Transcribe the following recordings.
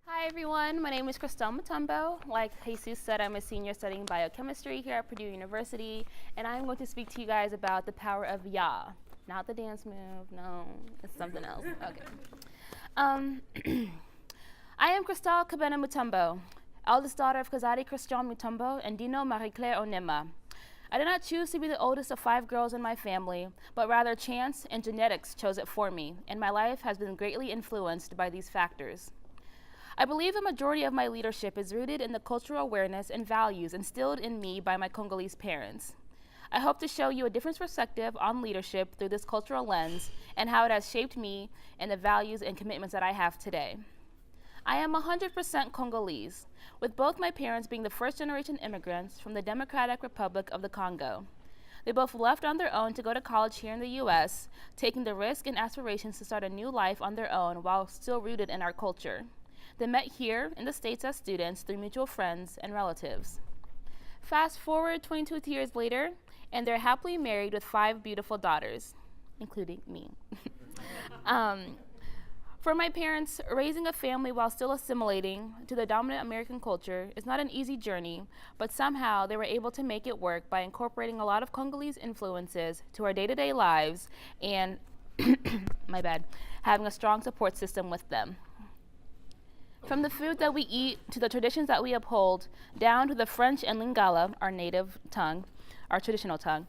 Hi everyone, my name is Christelle Mutombo. Like Jesus said, I'm a senior studying biochemistry here at Purdue University, and I'm going to speak to you guys about the power of Ya. Not the dance move, no, it's something else. Okay. I am Christelle Cabena Mutombo, eldest daughter of Kazadi Christian Mutombo and Dino Marie-Claire Onema. I did not choose to be the oldest of 5 girls in my family, but rather chance and genetics chose it for me, and my life has been greatly influenced by these factors. I believe the majority of my leadership is rooted in the cultural awareness and values instilled in me by my Congolese parents. I hope to show you a different perspective on leadership through this cultural lens and how it has shaped me and the values and commitments that I have today. I am 100% Congolese, with both my parents being the first-generation immigrants from the Democratic Republic of the Congo. They both left on their own to go to college here in the US, taking the risk and aspirations to start a new life on their own while still rooted in our culture. They met here in the States as students through mutual friends and relatives. Fast forward 22 years later, and they're happily married with 5 beautiful daughters, including me. For my parents, raising a family while still assimilating to the dominant American culture is not an easy journey, but somehow they were able to make it work by incorporating a lot of Congolese influences to our day-to-day lives and, having a strong support system with them. From the food that we eat to the traditions that we uphold, down to the French and Lingala, our native tongue, our traditional tongue,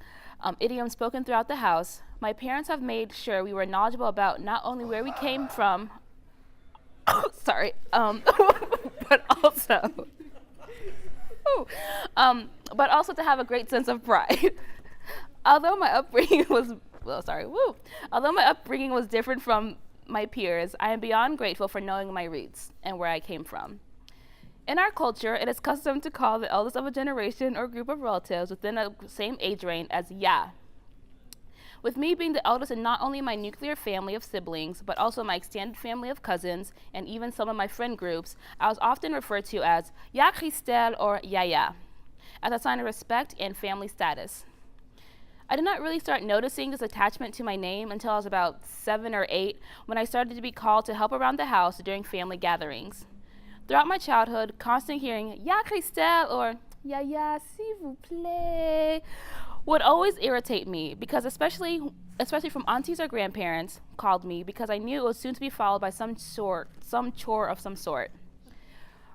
idioms spoken throughout the house, my parents have made sure we were knowledgeable about not only where we came from, but also to have a great sense of pride. Although my upbringing was different from my peers, I am beyond grateful for knowing my roots and where I came from. In our culture, it is custom to call the eldest of a generation or group of relatives within the same age range as Ya. With me being the eldest in not only my nuclear family of siblings, but also my extended family of cousins and even some of my friend groups, I was often referred to as Ya Christelle or Yaya, as a sign of respect and family status. I did not really start noticing this attachment to my name until I was about 7 or 8, when I started to be called to help around the house during family gatherings. Throughout my childhood, constant hearing Ya Christelle or Yaya, s'il vous plaît, would always irritate me because especially from aunties or grandparents called me, because I knew it was soon to be followed by some chore of some sort.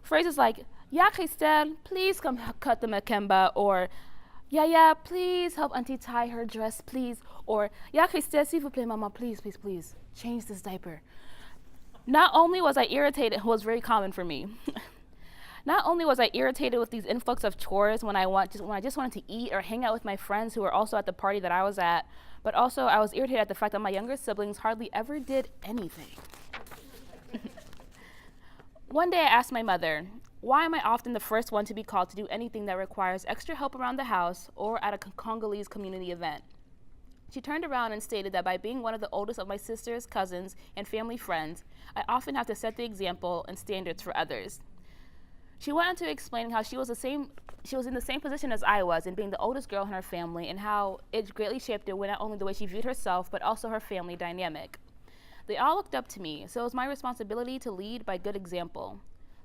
Phrases like Ya Christelle, please come cut the makemba, or Yaya, please help auntie tie her dress, please, or Ya Christelle, s'il vous plaît, mama, please, please, please, change this diaper. Not only was I irritated, it was very common for me. Not only was I irritated with these influx of chores when I just wanted to eat or hang out with my friends who were also at the party that I was at, but also I was irritated at the fact that my younger siblings hardly ever did anything. One day I asked my mother, why am I often the first one to be called to do anything that requires extra help around the house or at a Congolese community event? She turned around and stated that by being one of the oldest of my sisters, cousins, and family friends, I often have to set the example and standards for others. She went on to explain how she was in the same position as I was in being the oldest girl in her family, and how it greatly shaped not only the way she viewed herself, but also her family dynamic. They all looked up to me, so it was my responsibility to lead by good example.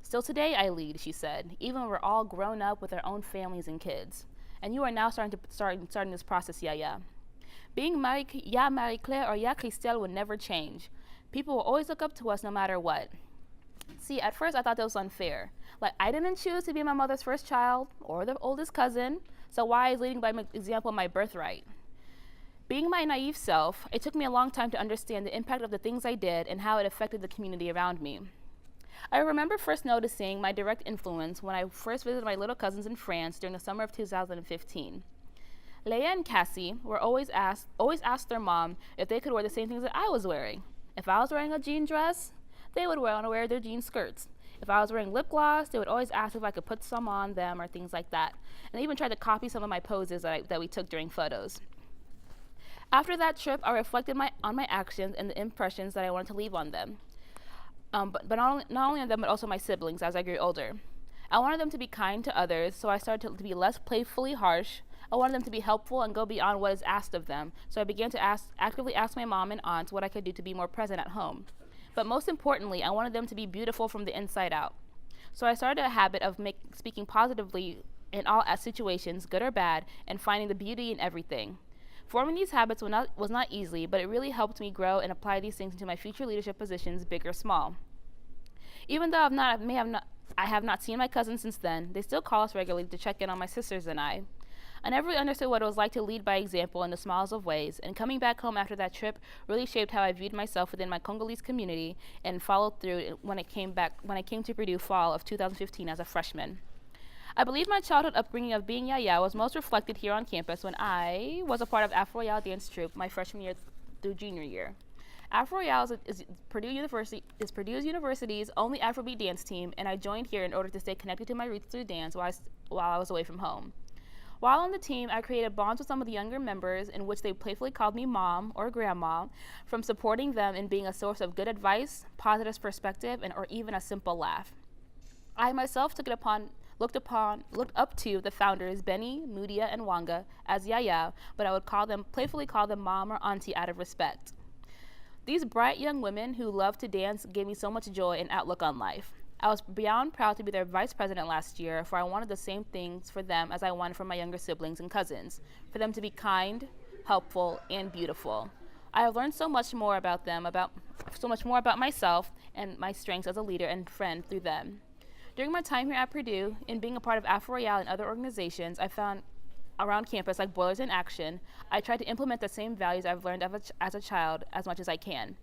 Still today I lead, she said, even when we're all grown up with our own families and kids. And you are now starting this process, Yaya. Being Ya Marie-Claire or Ya Christelle would never change. People will always look up to us no matter what. See, at first I thought that was unfair. Like, I didn't choose to be my mother's first child or the oldest cousin, so why is leading by example my birthright? Being my naive self, it took me a long time to understand the impact of the things I did and how it affected the community around me. I remember first noticing my direct influence when I first visited my little cousins in France during the summer of 2015. Leia and Cassie were always asked their mom if they could wear the same things that I was wearing. If I was wearing a jean dress, they would want to wear their jean skirts. If I was wearing lip gloss, they would always ask if I could put some on them or things like that. And they even tried to copy some of my poses that we took during photos. After that trip, I reflected on my actions and the impressions that I wanted to leave on them. But not only on them, but also my siblings as I grew older. I wanted them to be kind to others, so I started to be less playfully harsh. I wanted them to be helpful and go beyond what is asked of them, so I began to actively ask my mom and aunts what I could do to be more present at home. But most importantly, I wanted them to be beautiful from the inside out. So I started a habit of speaking positively in all situations, good or bad, and finding the beauty in everything. Forming these habits was not easy, but it really helped me grow and apply these things into my future leadership positions, big or small. Even though I have not seen my cousins since then, they still call us regularly to check in on my sisters and I. I never really understood what it was like to lead by example in the smallest of ways, and coming back home after that trip really shaped how I viewed myself within my Congolese community and followed through when I came to Purdue fall of 2015 as a freshman. I believe my childhood upbringing of being Yaya was most reflected here on campus when I was a part of Afro Royale dance troupe my freshman year through junior year. Afro Royale is Purdue University's only Afrobeat dance team, and I joined here in order to stay connected to my roots through dance while I was away from home. While on the team, I created bonds with some of the younger members in which they playfully called me mom or grandma, from supporting them in being a source of good advice, positive perspective, or even a simple laugh. I myself looked up to the founders Benny, Mudia, and Wanga as Yaya, but I would playfully call them mom or auntie out of respect. These bright young women who love to dance gave me so much joy and outlook on life. I was beyond proud to be their vice president last year, for I wanted the same things for them as I wanted for my younger siblings and cousins, for them to be kind, helpful, and beautiful. I have learned so much more about myself and my strengths as a leader and friend through them. During my time here at Purdue, in being a part of Afro Royale and other organizations I found around campus like Boilers in Action, I tried to implement the same values I've learned as a child as much as I can.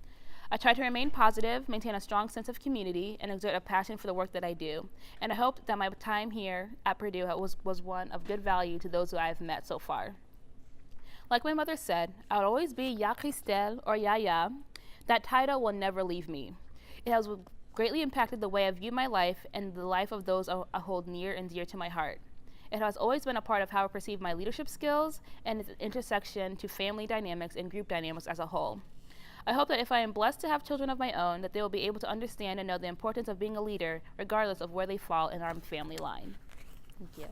I try to remain positive, maintain a strong sense of community, and exert a passion for the work that I do. And I hope that my time here at Purdue was one of good value to those who I have met so far. Like my mother said, I would always be Ya Christelle or Yaya. That title will never leave me. It has greatly impacted the way I view my life and the life of those I hold near and dear to my heart. It has always been a part of how I perceive my leadership skills and its intersection to family dynamics and group dynamics as a whole. I hope that if I am blessed to have children of my own, that they will be able to understand and know the importance of being a leader, regardless of where they fall in our family line. Thank you.